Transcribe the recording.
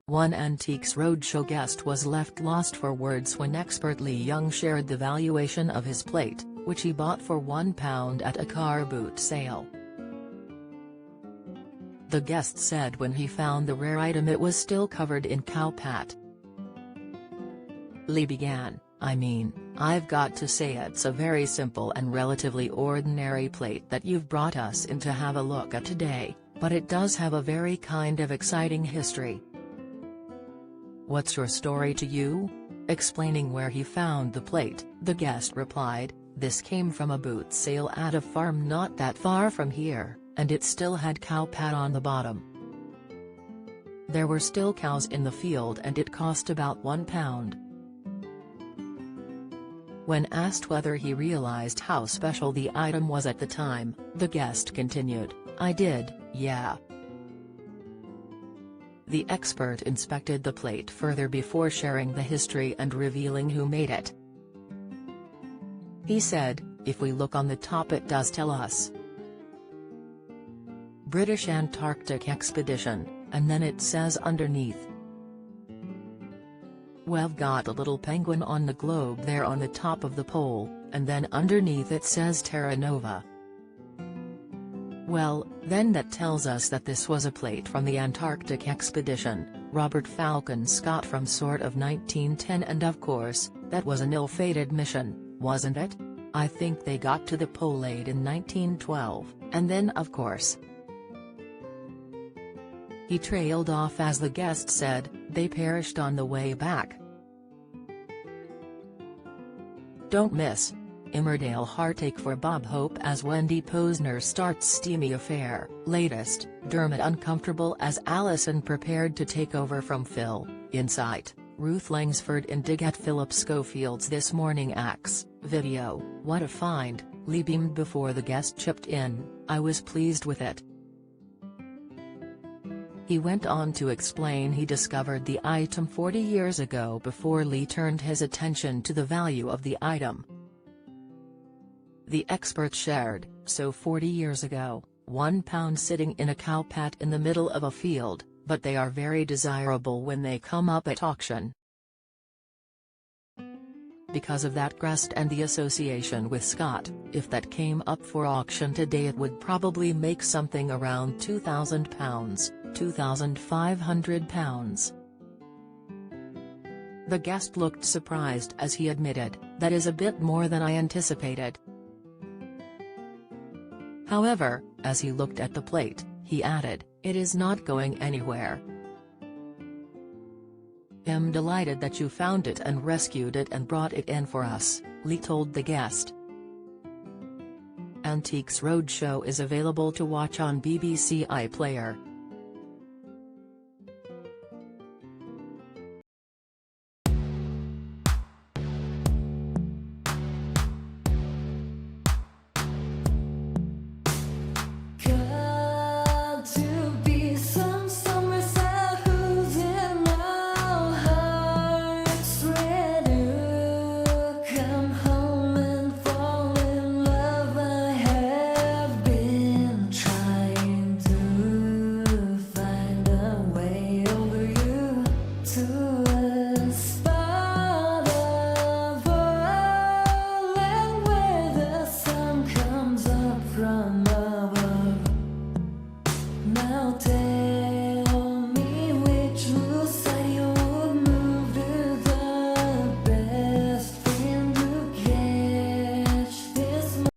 One Antiques Roadshow guest was left lost for words when expert Lee Young shared the valuation of his plate, which he bought for £1 at a car boot sale. The guest said when he found the rare item it was still covered in cow pat. Lee began, I've got to say it's a very simple and relatively ordinary plate that you've brought us in to have a look at today, but it does have a very kind of exciting history. What's your story to you? Explaining where he found the plate, the guest replied, this came from a boot sale at a farm not that far from here, and it still had cow pat on the bottom. There were still cows in the field and it cost about £1. When asked whether he realized how special the item was at the time, the guest continued, I did, yeah. The expert inspected the plate further before sharing the history and revealing who made it. He said, if we look on the top it does tell us British Antarctic Expedition, and then it says underneath. We've got a little penguin on the globe there on the top of the pole, and then underneath it says Terra Nova. Well, then that tells us that this was a plate from the Antarctic expedition, Robert Falcon Scott from sort of 1910, and of course, that was an ill-fated mission, wasn't it? I think they got to the pole late in 1912, and then of course. He trailed off as the guest said, they perished on the way back. Don't miss. Emmerdale heartache for Bob Hope as Wendy Posner starts steamy affair. Latest, Dermot uncomfortable as Alison prepared to take over from Phil. Insight, Ruth Langsford in dig at Philip Schofield's This Morning Axe video. What a find, Lee beamed before the guest chipped in, I was pleased with it. He went on to explain he discovered the item 40 years ago before Lee turned his attention to the value of the item. The expert shared, so 40 years ago, £1 sitting in a cow pat in the middle of a field, but they are very desirable when they come up at auction. Because of that crest and the association with Scott, if that came up for auction today it would probably make something around £2,000, £2,500. The guest looked surprised as he admitted, that is a bit more than I anticipated. However, as he looked at the plate, he added, it is not going anywhere. I'm delighted that you found it and rescued it and brought it in for us, Lee told the guest. Antiques Roadshow is available to watch on BBC iPlayer.